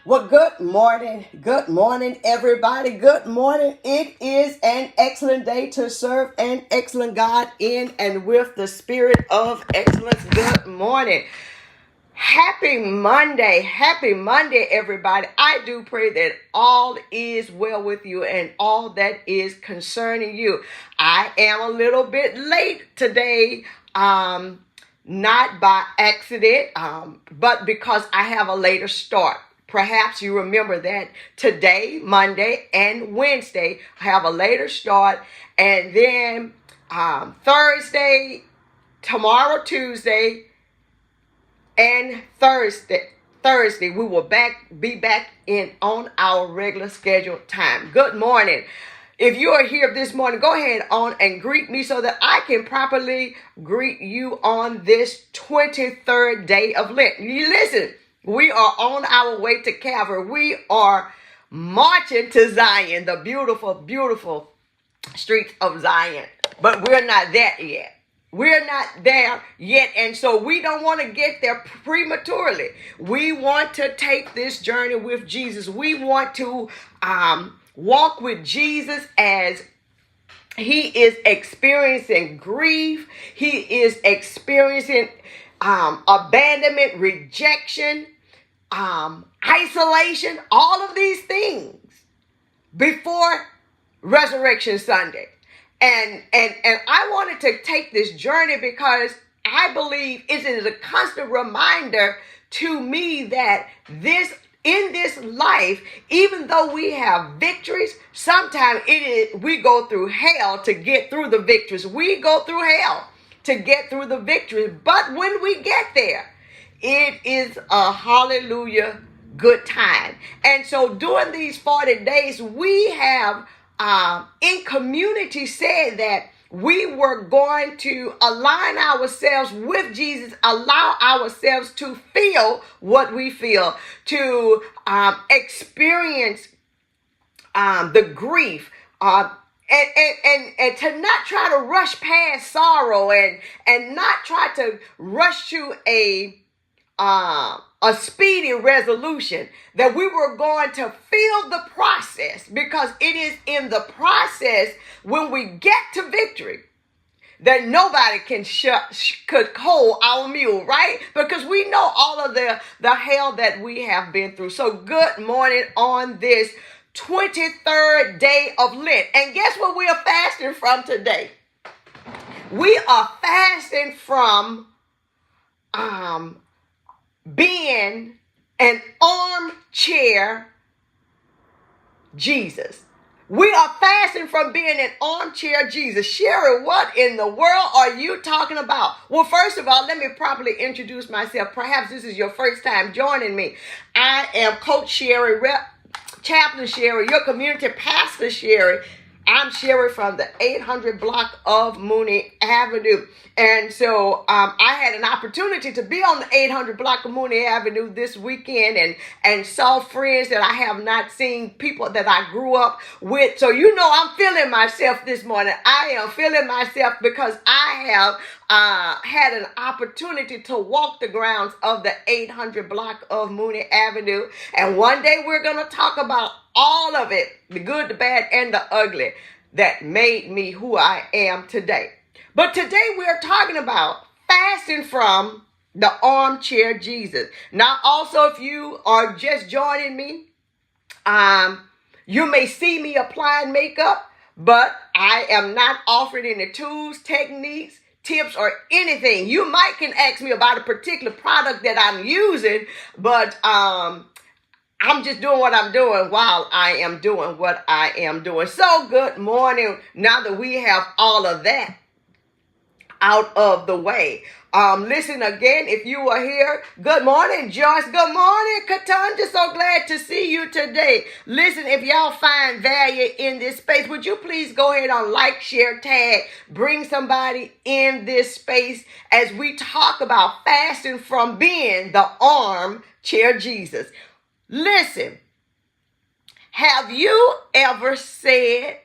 Well, good morning, everybody. Good morning. It is an excellent day to serve an excellent God in and with the spirit of excellence. Good morning. Happy Monday, everybody. I do pray that all is well with you and all that is concerning you. I am a little bit late today. Not by accident, but because I have a later start. Perhaps you remember that today, Monday, and Wednesday have a later start, and then Thursday, tomorrow, Tuesday, and Thursday we will be back in on our regular scheduled time. Good morning. If you are here this morning, go ahead on and greet me so that I can properly greet you on this 23rd day of Lent. You listen, we are on our way to Calvary. We are marching to Zion, the beautiful, beautiful streets of Zion. But we're not there yet. We're not there yet, and so we don't want to get there prematurely. We want to take this journey with Jesus. We want to walk with Jesus as he is experiencing grief. He is experiencing abandonment, rejection, isolation, all of these things before Resurrection Sunday. And I wanted to take this journey because I believe it is a constant reminder to me that in this life, even though we have victories, sometimes we go through hell to get through the victories. We go through hell to get through the victories. But when we get there, it is a hallelujah good time. And so during these 40 days, we have in community said that we were going to align ourselves with Jesus, allow ourselves to feel what we feel, to experience the grief, and to not try to rush past sorrow and not try to rush to a speedy resolution, that we were going to feel the process, because it is in the process when we get to victory that nobody could hold our mule, right? Because we know all of the hell that we have been through. So good morning on this 23rd day of Lent. And guess what we are fasting from today? We are fasting from being an armchair Jesus. We are fasting from being an armchair Jesus. Sherry, what in the world are you talking about? Well, first of all, let me properly introduce myself. Perhaps this is your first time joining me. I am Coach Sherry, Chaplain Sherry, your community pastor Sherry. I'm Sherry from the 800 block of Mooney Avenue. And so I had an opportunity to be on the 800 block of Mooney Avenue this weekend and saw friends that I have not seen, people that I grew up with. So I'm feeling myself this morning. I am feeling myself because I have had an opportunity to walk the grounds of the 800 block of Mooney Avenue. And one day we're going to talk about all of it, the good, the bad, and the ugly that made me who I am today. But today we're talking about fasting from the armchair Jesus. Now, also, if you are just joining me, you may see me applying makeup, but I am not offering any tools, techniques, tips, or anything. You might can ask me about a particular product that I'm using, but I'm just doing what I'm doing while I am doing what I am doing. So good morning. Now that we have all of that out of the way. Listen again, if you are here, good morning, Joyce. Good morning, Katanja. So glad to see you today. Listen, if y'all find value in this space, would you please go ahead and like, share, tag, bring somebody in this space as we talk about fasting from being the armchair Jesus. Listen, have you ever said,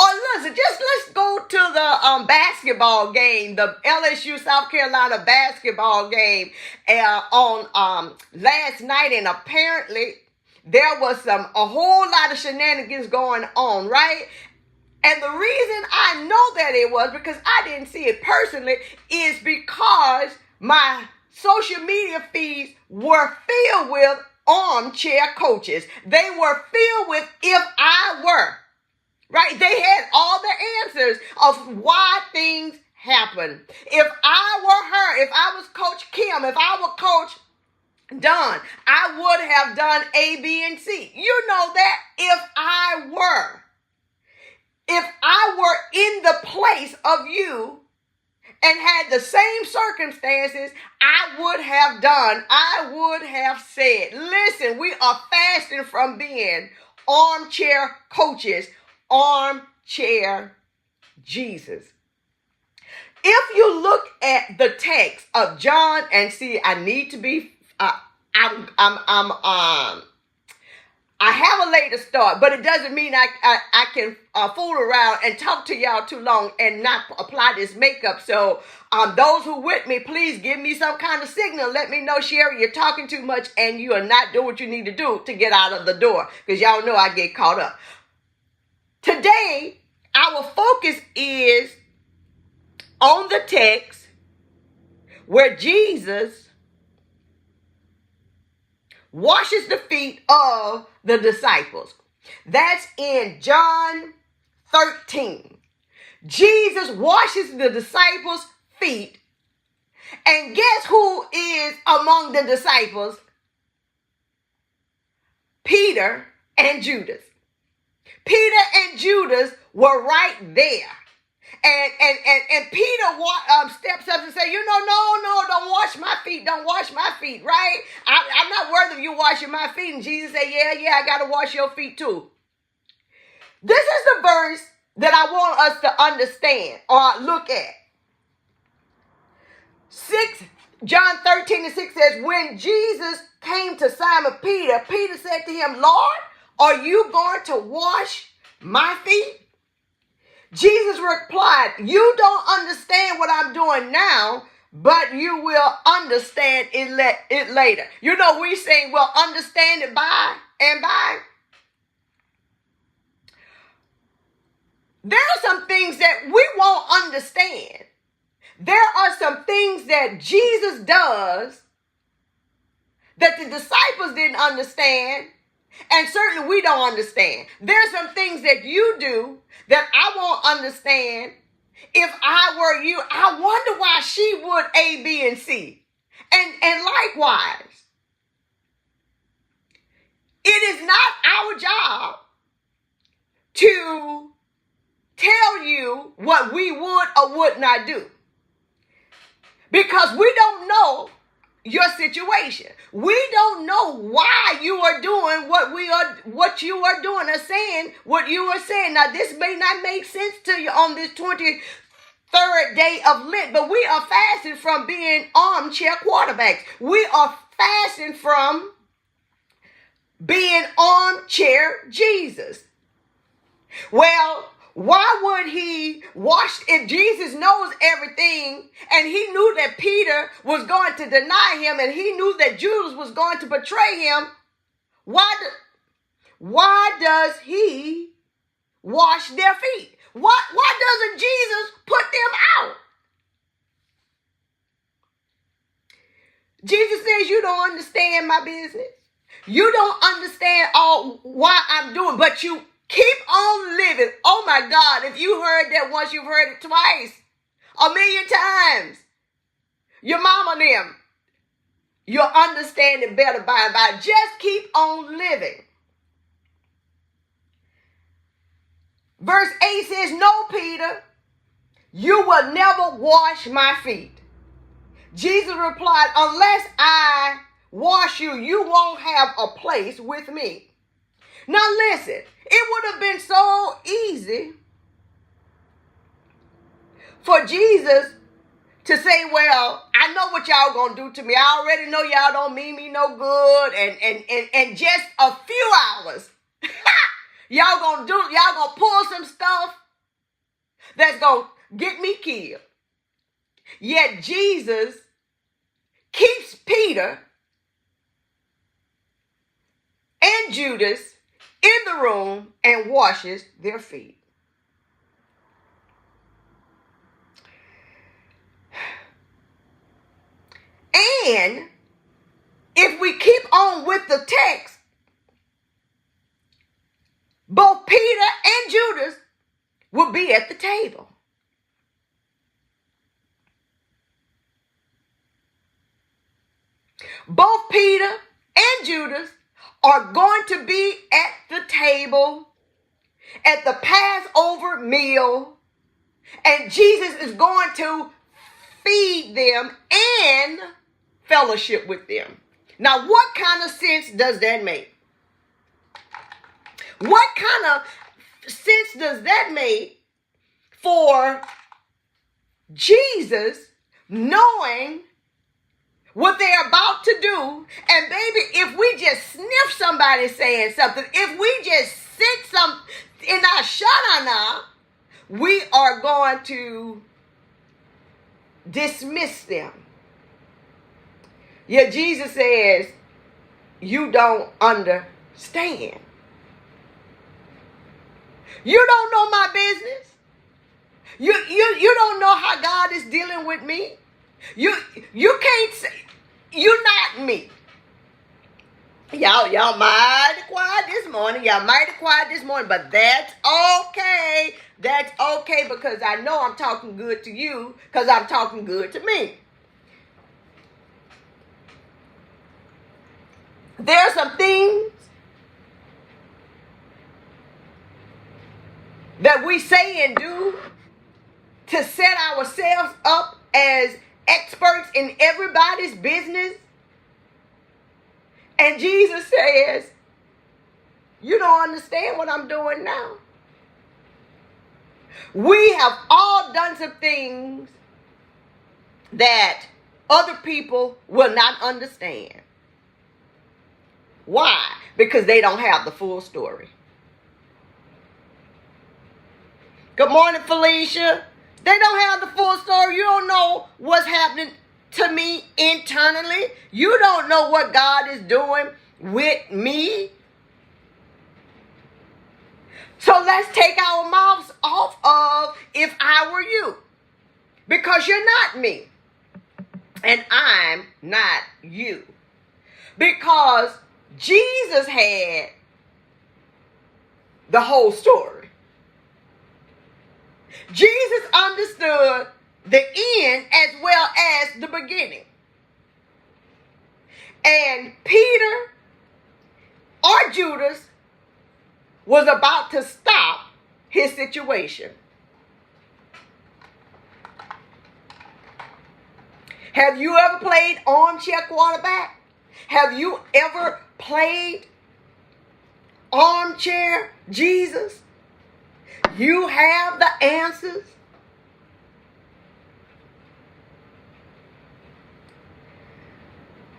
Or listen, just let's go to the basketball game, the LSU South Carolina basketball game on last night, and apparently there was a whole lot of shenanigans going on, right? And the reason I know that it was because I didn't see it personally is because my social media feeds were filled with armchair coaches. They were filled with if I were. Right? They had all the answers of why things happen. If I were her, if I was Coach Kim, if I were Coach Don, I would have done A, B, and C. You know that if I were. If I were in the place of you and had the same circumstances, I would have said, listen, we are fasting from being armchair coaches, armchair Jesus. If you look at the text of John and see, I need to be, I have a later start, but it doesn't mean I can fool around and talk to y'all too long and not apply this makeup. So those who with me, please give me some kind of signal. Let me know, Sherry, you're talking too much and you are not doing what you need to do to get out of the door, because y'all know I get caught up. Today, our focus is on the text where Jesus washes the feet of the disciples. That's in John 13. Jesus washes the disciples' feet. And guess who is among the disciples? Peter and Judas. Peter and Judas were right there. And Peter steps up and says, no, don't wash my feet. Don't wash my feet, right? I'm not worthy of you washing my feet. And Jesus said, yeah, I got to wash your feet too. This is the verse that I want us to understand or look at. John 13:6 says, when Jesus came to Simon Peter, Peter said to him, Lord, are you going to wash my feet? Jesus replied, you don't understand what I'm doing now, but you will understand it later. You know, we saying, well, understand it by and by. There are some things that we won't understand. There are some things that Jesus does that the disciples didn't understand, and certainly we don't understand. There's some things that you do that I won't understand. If I were you, I wonder why she would A, B, and C. And likewise, it is not our job to tell you what we would or would not do, because we don't know your situation. We don't know why you are doing what you are doing or saying what you are saying. Now, this may not make sense to you on this 23rd day of Lent, but we are fasting from being armchair quarterbacks. We are fasting from being armchair Jesus. Well, why would he wash if Jesus knows everything and he knew that Peter was going to deny him and he knew that Judas was going to betray him? Why does he wash their feet? Why doesn't Jesus put them out? Jesus says, you don't understand my business. You don't understand why I'm doing, but you keep on living. Oh my God, if you heard that once, you've heard it twice, 1,000,000 times. Your mama and them, you'll understand it better by and by. Just keep on living. Verse 8 says, no, Peter, you will never wash my feet. Jesus replied, unless I wash you, you won't have a place with me. Now listen, it would have been so easy for Jesus to say, well, I know what y'all gonna do to me. I already know y'all don't mean me no good. And just a few hours, y'all gonna pull some stuff that's going to get me killed. Yet Jesus keeps Peter and Judas in the room and washes their feet. And if we keep on with the text, both Peter and Judas will be at the table. Both Peter and Judas are going to be at the table at the Passover meal, and Jesus is going to feed them and fellowship with them. Now, what kind of sense does that make? What kind of sense does that make for Jesus knowing what they're about to do? And baby, if we just sniff somebody saying something, if we just sit some in our shadana, we are going to dismiss them. Yet Jesus says, you don't understand. You don't know my business. You don't know how God is dealing with me. You can't say, you're not me. Y'all mighty quiet this morning. But that's okay. That's okay, because I know I'm talking good to you, because I'm talking good to me. There are some things that we say and do to set ourselves up as experts in everybody's business. And Jesus says, you don't understand what I'm doing now. We have all done some things that other people will not understand. Why? Because they don't have the full story. Good morning, Felicia. They don't have the full story. You don't know what's happening to me internally. You don't know what God is doing with me. So let's take our mouths off of if I were you. Because you're not me. And I'm not you. Because Jesus had the whole story. Jesus understood the end as well as the beginning. And Peter or Judas was about to stop his situation. Have you ever played armchair quarterback? Have you ever played armchair Jesus? You have the answers.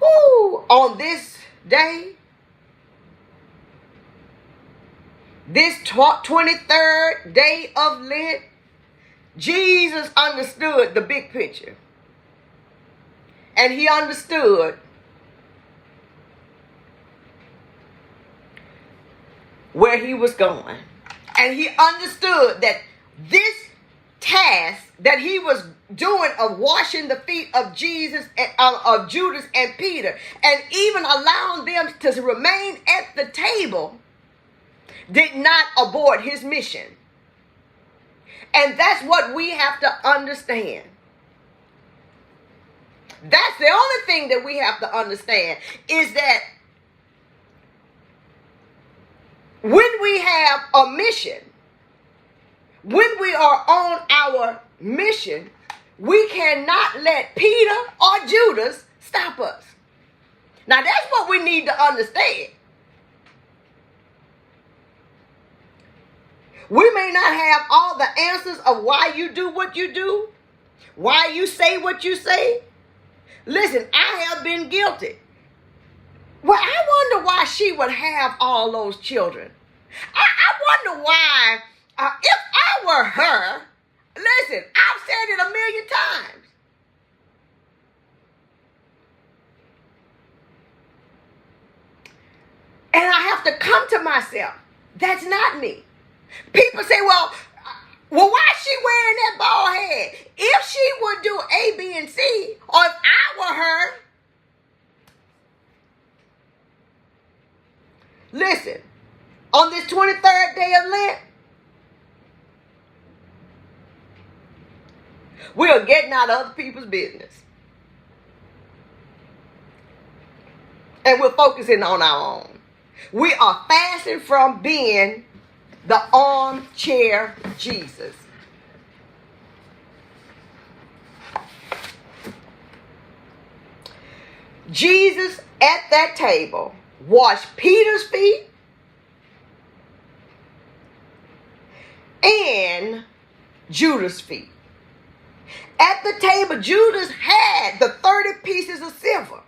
Woo! On this day, this 23rd day of Lent, Jesus understood the big picture. And he understood where he was going. And he understood that this task that he was doing of washing the feet of Jesus, of Judas and Peter, and even allowing them to remain at the table, did not abort his mission. And that's what we have to understand. That's the only thing that we have to understand, is that when we have a mission, when we are on our mission, we cannot let Peter or Judas stop us. Now that's what we need to understand. We may not have all the answers of why you do what you do, why you say what you say. Listen, I have been guilty. Well, I wonder why she would have all those children. I wonder why, if I were her, Listen, I've said it a million times. And I have to come to myself. That's not me. People say, well, why is she wearing that bald head? If she would do A, B, and C, or if I were her, listen, on this 23rd day of Lent, we are getting out of other people's business. And we're focusing on our own. We are fasting from being the armchair Jesus. Jesus at that table washed Peter's feet and Judas' feet. At the table, Judas had the 30 pieces of silver.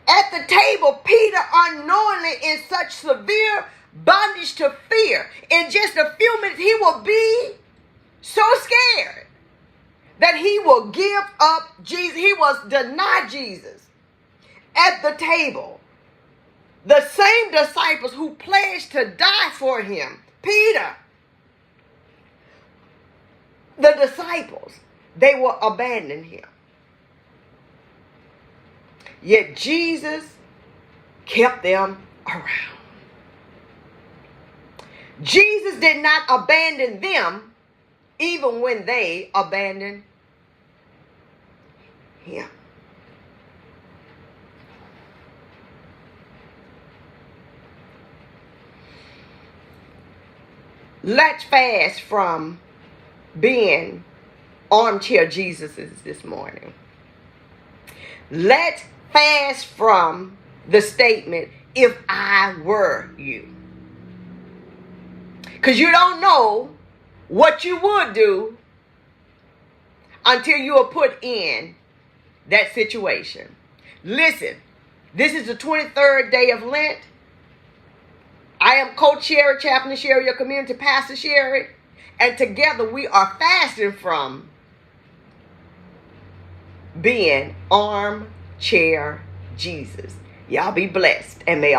At the table, Peter, unknowingly in such severe bondage to fear, in just a few minutes, he will be so scared that he will give up Jesus. He will deny Jesus. At the table, the same disciples who pledged to die for him, Peter, the disciples, they will abandon him. Yet Jesus kept them around. Jesus did not abandon them even when they abandoned him. Let's fast from being armchair Jesuses this morning. Let's fast from the statement, if I were you. Because you don't know what you would do until you are put in that situation. Listen, this is the 23rd day of Lent. I am Coach Sherry, Chaplain Sherry, your community pastor Sherry, and together we are fasting from being armchair Jesus. Y'all be blessed, and may all